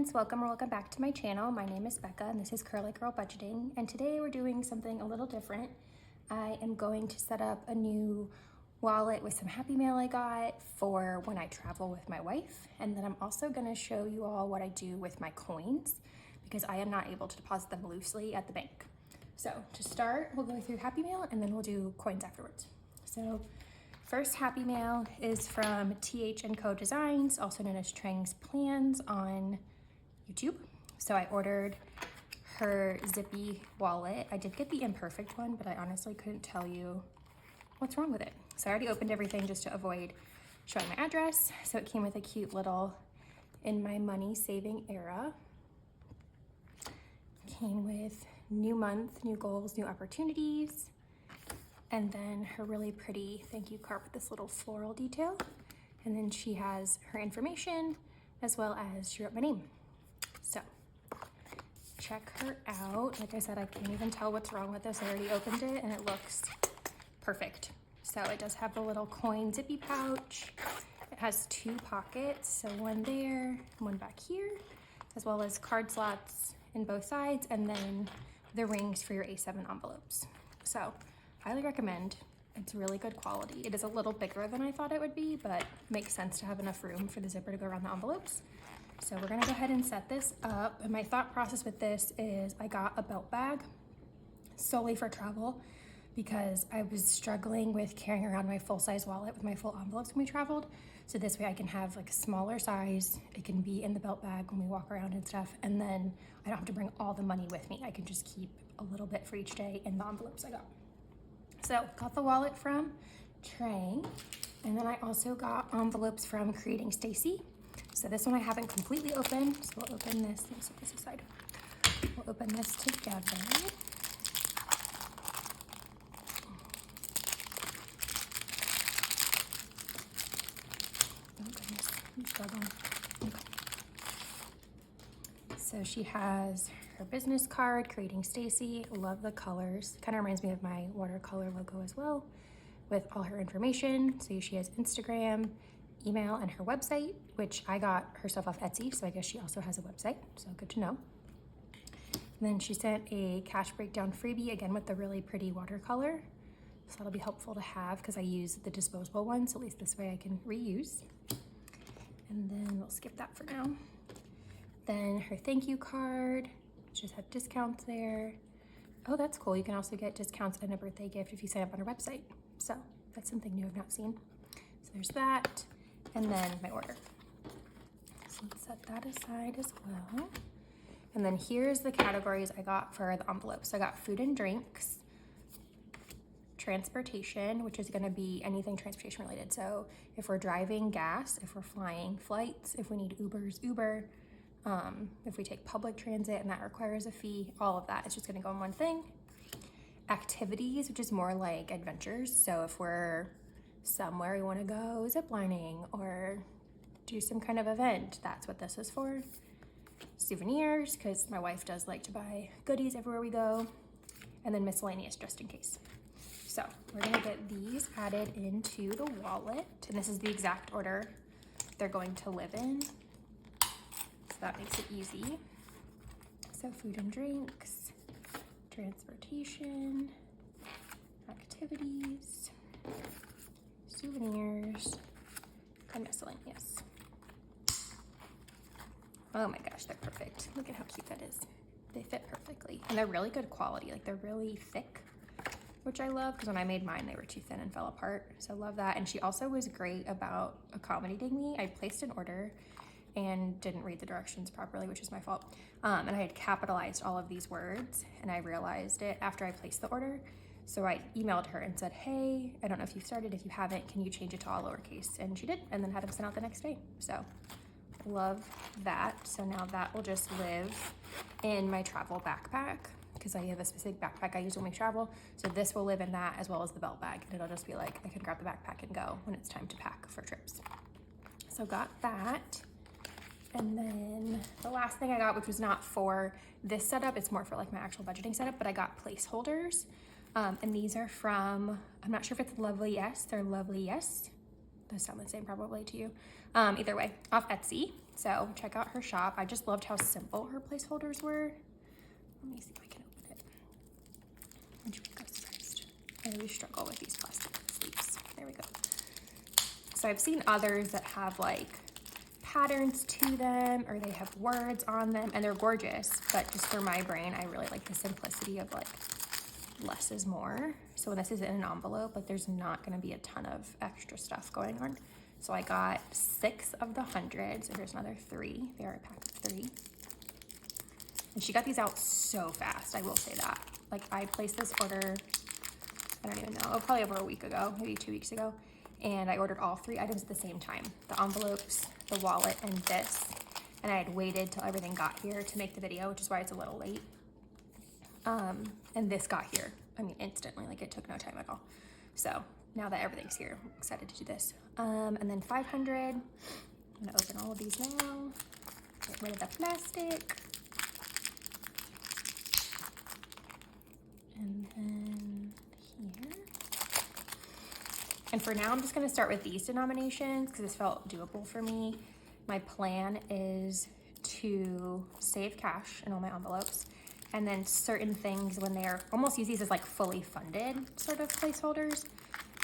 friends, welcome or welcome back to my channel. My name is Becca and this is Curly Girl Budgeting, and today we're doing something a little different. I am going to set up a new wallet with some Happy Mail I got for when I travel with my wife, and then I'm also going to show you all what I do with my coins because I am not able to deposit them loosely at the bank. So to start, we'll go through Happy Mail and then we'll do coins afterwards. So first Happy Mail is from THandCoDesigns, also known as TrangsPlans on YouTube. So I ordered her zippy wallet. I did get the imperfect one, but I honestly couldn't tell you what's wrong with it. So I already opened everything just to avoid showing my address. So it came with a cute little "in my money saving era." Came with new month, new goals, new opportunities. And then her really pretty thank you card with this little floral detail. And then she has her information as well as she wrote my name. So check her out. Like I said, I can't even tell what's wrong with this. I already opened it and it looks perfect. So it does have the little coin zippy pouch. It has two pockets, so one there, one back here, as well as card slots in both sides, and then the rings for your A7 envelopes. So highly recommend. It's really good quality. It is a little bigger than I thought it would be, but makes sense to have enough room for the zipper to go around the envelopes. So we're gonna go ahead and set this up. And my thought process with this is I got a belt bag solely for travel because I was struggling with carrying around my full-size wallet with my full envelopes when we traveled. So this way I can have like a smaller size. It can be in the belt bag when we walk around and stuff. And then I don't have to bring all the money with me. I can just keep a little bit for each day in the envelopes I got. So got the wallet from Trang, and then I also got envelopes from Creating Staci. So this one I haven't completely opened, so we'll open this. Let me set this aside. We'll open this together. Oh goodness, I'm struggling. Okay. So she has her business card, Creating Staci. Love the colors. Kind of reminds me of my watercolor logo as well, with all her information. So she has Instagram, email, and her website, which I got her stuff off Etsy, so I guess she also has a website, so good to know. And then she sent a cash breakdown freebie, again with the really pretty watercolor. So that'll be helpful to have because I use the disposable one, so at least this way I can reuse. And then we'll skip that for now. Then her thank you card. Just have discounts there. Oh, that's cool. You can also get discounts and a birthday gift if you sign up on her website. So that's something new I've not seen. So there's that. And then my order. So let's set that aside as well. And then here's the categories I got for the envelopes. So I got food and drinks, transportation, which is gonna be anything transportation related. So if we're driving, gas; if we're flying, flights; if we need Ubers, Uber; if we take public transit and that requires a fee, all of that is just gonna go in one thing. Activities, which is more like adventures. So if we're somewhere we wanna go ziplining or do some kind of event, that's what this is for. Souvenirs, because my wife does like to buy goodies everywhere we go. And then miscellaneous, just in case. So we're gonna get these added into the wallet. And this is the exact order they're going to live in. So that makes it easy. So food and drinks, transportation, activities, souvenirs, and miscellaneous. Oh my gosh, they're perfect. Look at how cute that is. They fit perfectly. And they're really good quality. Like they're really thick, which I love because when I made mine, they were too thin and fell apart. So I love that. And she also was great about accommodating me. I placed an order and didn't read the directions properly, which is my fault. And I had capitalized all of these words and I realized it after I placed the order. So I emailed her and said, hey, I don't know if you've started. If you haven't, can you change it to all lowercase? And she did, and then had them sent out the next day. So love that. So now that will just live in my travel backpack because I have a specific backpack I use when we travel. So this will live in that as well as the belt bag. And it'll just be like, I can grab the backpack and go when it's time to pack for trips. So got that. And then the last thing I got, which was not for this setup, it's more for like my actual budgeting setup, but I got placeholders. And these are from, I'm not sure if it's Lovely Yes or Lovely Yes. Those sound the same probably to you. Either way, off Etsy. So check out her shop. I just loved how simple her placeholders were. Let me see if I can open it. Which one goes first? I always struggle with these plastic sleeves. There we go. So I've seen others that have like patterns to them, or they have words on them, and they're gorgeous, but just for my brain, I really like the simplicity of like less is more. So when this is in an envelope, like there's not going to be a ton of extra stuff going on. So I got 6 of the 100s, and here's another 3. They are a pack of 3. And she got these out so fast, I will say that. Like I placed this order, I don't even know, probably over a week ago, maybe 2 weeks ago. And I ordered all 3 items at the same time. The envelopes, the wallet, and this. And I had waited till everything got here to make the video, which is why it's a little late. And this got here, I mean, instantly, like it took no time at all. So now that everything's here, I'm excited to do this. And then 500, I'm gonna open all of these now. Get rid of the plastic. And then here. And for now, I'm just gonna start with these denominations because this felt doable for me. My plan is to save cash in all my envelopes, and then certain things when they're almost use these as like fully funded sort of placeholders,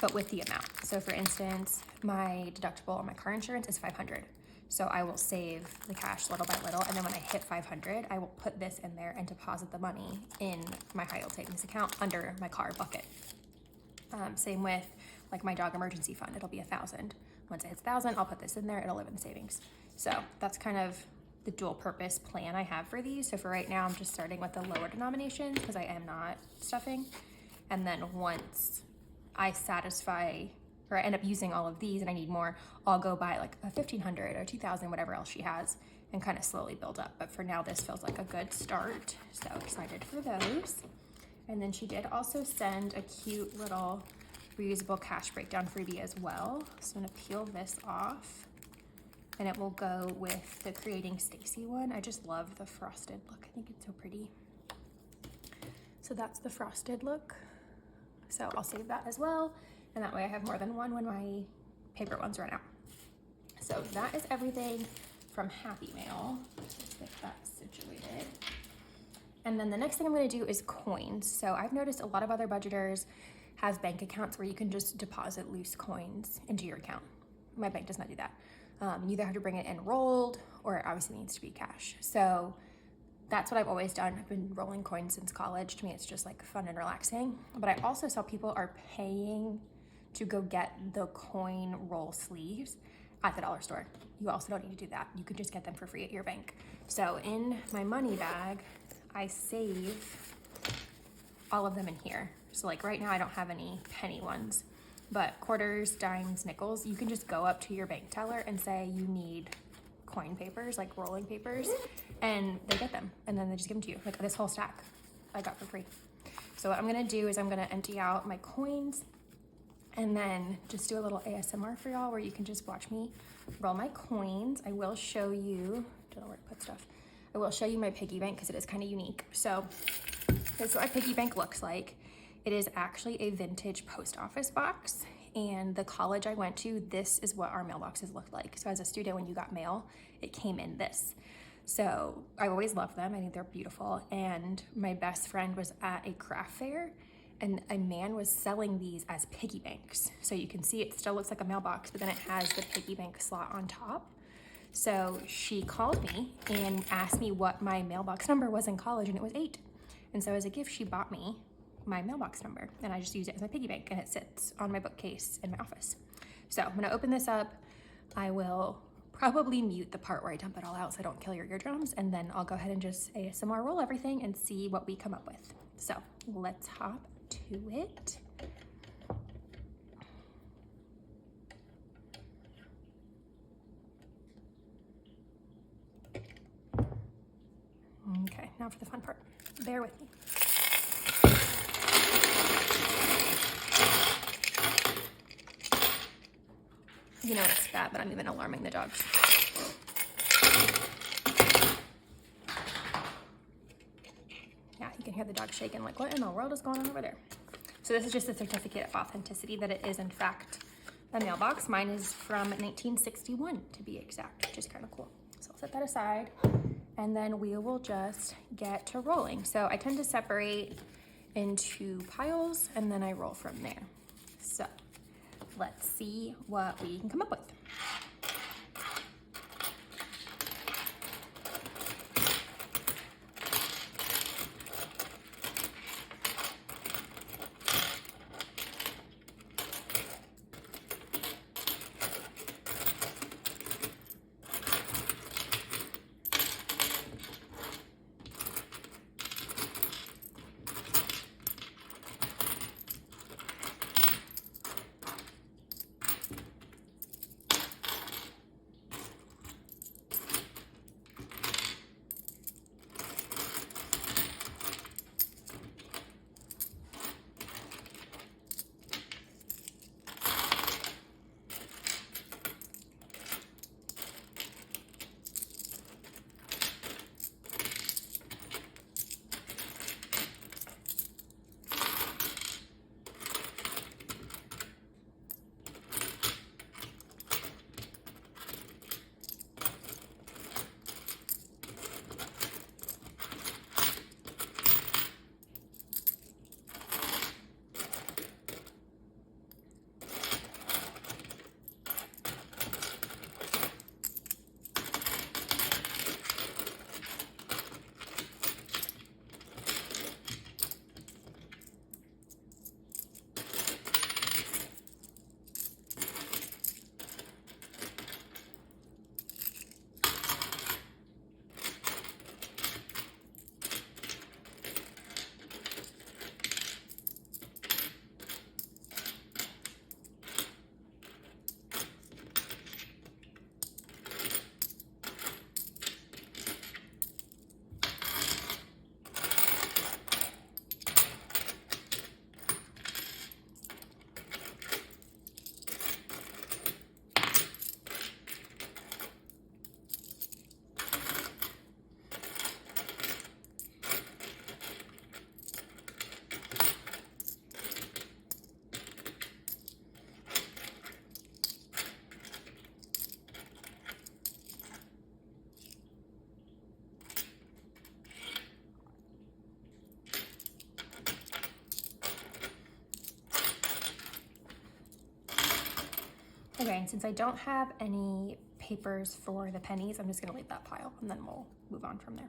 but with the amount. So for instance, my deductible on my car insurance is $500. So I will save the cash little by little, and then when I hit 500, I will put this in there and deposit the money in my high yield savings account under my car bucket. Same with like my dog emergency fund, it'll be 1,000. Once it hits 1,000, I'll put this in there, it'll live in savings. So that's kind of the dual purpose plan I have for these. So for right now, I'm just starting with the lower denominations because I am not stuffing. And then once I satisfy or I end up using all of these and I need more, I'll go buy like a 1,500 or 2,000, whatever else she has, and kind of slowly build up. But for now, this feels like a good start. So excited for those. And then she did also send a cute little reusable cash breakdown freebie as well. So I'm gonna peel this off, and it will go with the Creating Staci one. I just love the frosted look. I think it's so pretty. So that's the frosted look. So I'll save that as well. And that way I have more than one when my paper ones run out. So that is everything from Happy Mail. Let's get that situated. And then the next thing I'm gonna do is coins. So I've noticed a lot of other budgeters have bank accounts where you can just deposit loose coins into your account. My bank does not do that. You either have to bring it in rolled, or it obviously needs to be cash. So that's what I've always done. I've been rolling coins since college. To me, it's just like fun and relaxing. But I also saw people are paying to go get the coin roll sleeves at the dollar store. You also don't need to do that. You could just get them for free at your bank. So in my money bag, I save all of them in here. So like right now I don't have any penny ones, but quarters, dimes, nickels, you can just go up to your bank teller and say you need coin papers, like rolling papers, and they get them. And then they just give them to you. Like this whole stack I got for free. So what I'm gonna do is I'm gonna empty out my coins and then just do a little ASMR for y'all where you can just watch me roll my coins. I will show you, don't know where to put stuff. I will show you my piggy bank because it is kind of unique. So this is what my piggy bank looks like. It is actually a vintage post office box, and the college I went to, this is what our mailboxes looked like. So as a student, when you got mail, it came in this. So I always loved them. I think they're beautiful. And my best friend was at a craft fair, and a man was selling these as piggy banks. So you can see it still looks like a mailbox, but then it has the piggy bank slot on top. So she called me and asked me what my mailbox number was in college, and it was 8. And so as a gift, she bought me my mailbox number, and I just use it as my piggy bank, and it sits on my bookcase in my office. So I'm gonna open this up. I will probably mute the part where I dump it all out so I don't kill your eardrums, and then I'll go ahead and just ASMR roll everything and see what we come up with. So let's hop to it. Okay, now for the fun part. Bear with me. You know it's bad, but I'm even alarming the dogs. Yeah, you can hear the dog shaking like, what in the world is going on over there? So this is just a certificate of authenticity that it is in fact a mailbox. Mine is from 1961 to be exact, which is kind of cool. So I'll set that aside, and then we will just get to rolling. So I tend to separate into piles and then I roll from there. So let's see what we can come up with. Okay, and since I don't have any papers for the pennies, I'm just gonna leave that pile and then we'll move on from there.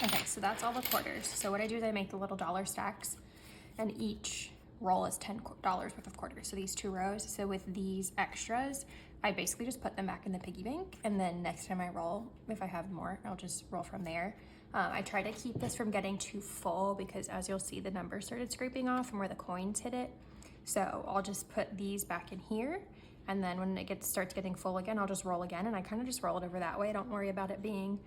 Okay, so that's all the quarters. So what I do is I make the little dollar stacks, and each roll is $10 worth of quarters. So these 2 rows. So with these extras, I basically just put them back in the piggy bank, and then next time I roll, if I have more, I'll just roll from there. I try to keep this from getting too full because, as you'll see, the numbers started scraping off from where the coins hit it. So I'll just put these back in here, and then when it starts getting full again, I'll just roll again, and I kind of just roll it over that way. I don't worry about it being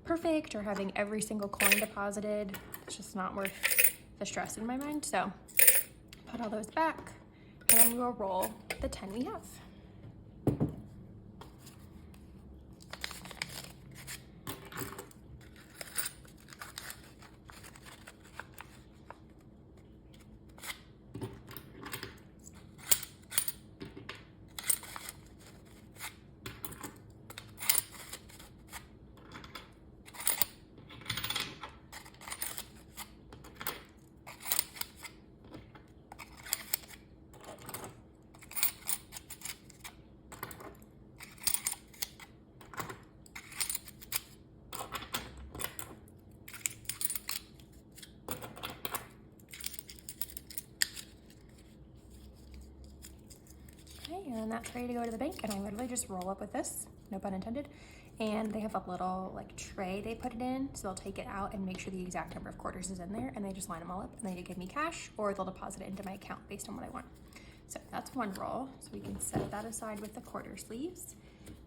perfect or having every single coin deposited. It's just not worth the stress in my mind. So Put all those back, and then we will roll the 10 we have. Okay, and that's ready to go to the bank, and I literally just roll up with this, no pun intended. And they have a little like tray they put it in, so they'll take it out and make sure the exact number of quarters is in there, and they just line them all up, and they give me cash, or they'll deposit it into my account based on what I want. So that's one roll, so we can set that aside with the quarter sleeves.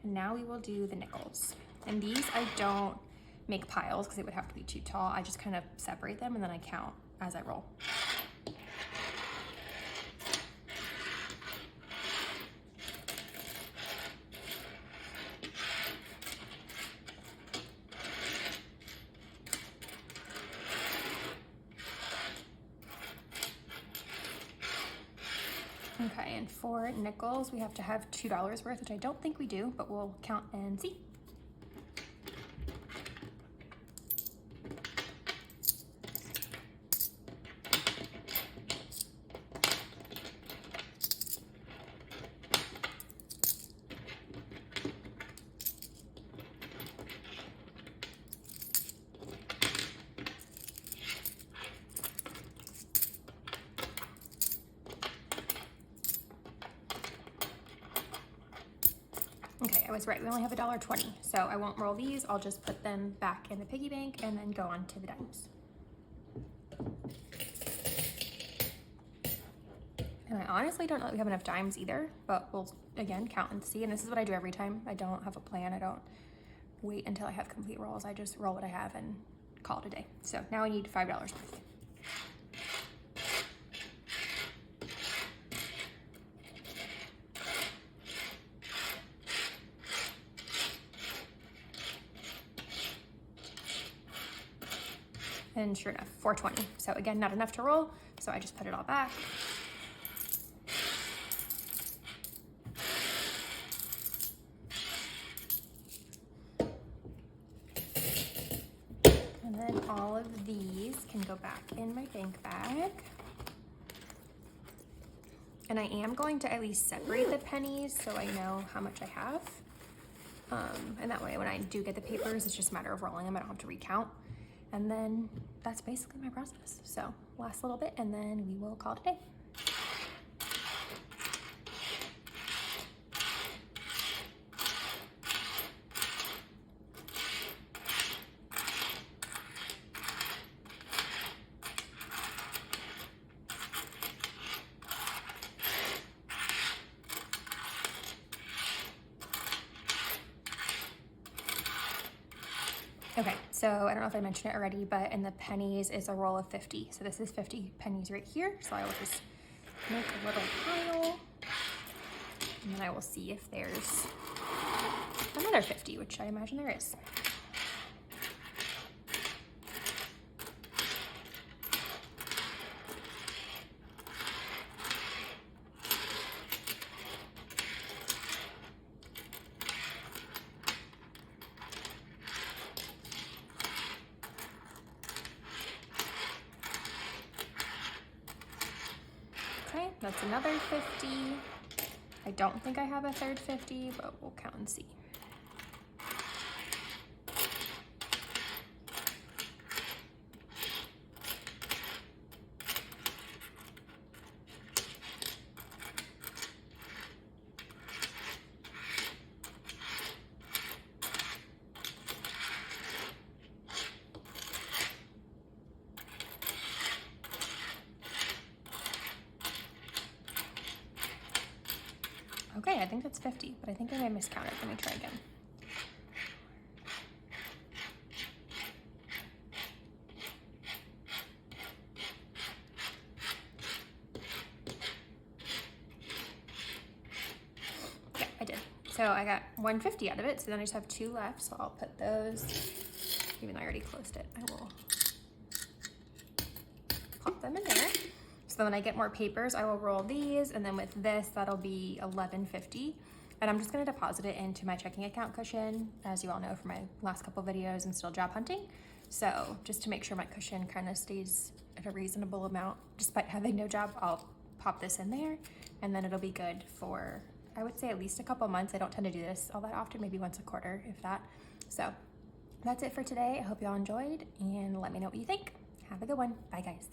And now we will do the nickels. And these I don't make piles because it would have to be too tall. I just kind of separate them and then I count as I roll. Okay, and for nickels, we have to have $2 worth, which I don't think we do, but we'll count and see. Okay, I was right, we only have $1.20, so I won't roll these, I'll just put them back in the piggy bank and then go on to the dimes. And I honestly don't know that we have enough dimes either, but we'll, again, count and see, and this is what I do every time. I don't have a plan, I don't wait until I have complete rolls, I just roll what I have and call it a day. So now I need $5 worth. And sure enough, $4.20. So again, not enough to roll, so I just put it all back. And then all of these can go back in my bank bag. And I am going to at least separate the pennies so I know how much I have. And that way when I do get the papers, it's just a matter of rolling them, I don't have to recount. And then that's basically my process. So last little bit and then we will call it a day. Okay, so I don't know if I mentioned it already, but in the pennies is a roll of 50. So this is 50 pennies right here. So I will just make a little pile and then I will see if there's another 50, which I imagine there is. Okay, that's another 50. I don't think I have a third 50, but we'll count and see. Okay, I think that's 50, but I think I may miscount it. Let me try again. So I got 150 out of it, so then I just have 2 left, so I'll put those, even though I already closed it, I will pop them in there. So then when I get more papers, I will roll these, and then with this, that'll be $11.50. And I'm just gonna deposit it into my checking account cushion, as you all know from my last couple videos and still job hunting. So just to make sure my cushion kind of stays at a reasonable amount, despite having no job, I'll pop this in there, and then it'll be good for, I would say, at least a couple months. I don't tend to do this all that often, maybe once a quarter, if that. So that's it for today. I hope y'all enjoyed, and let me know what you think. Have a good one. Bye, guys.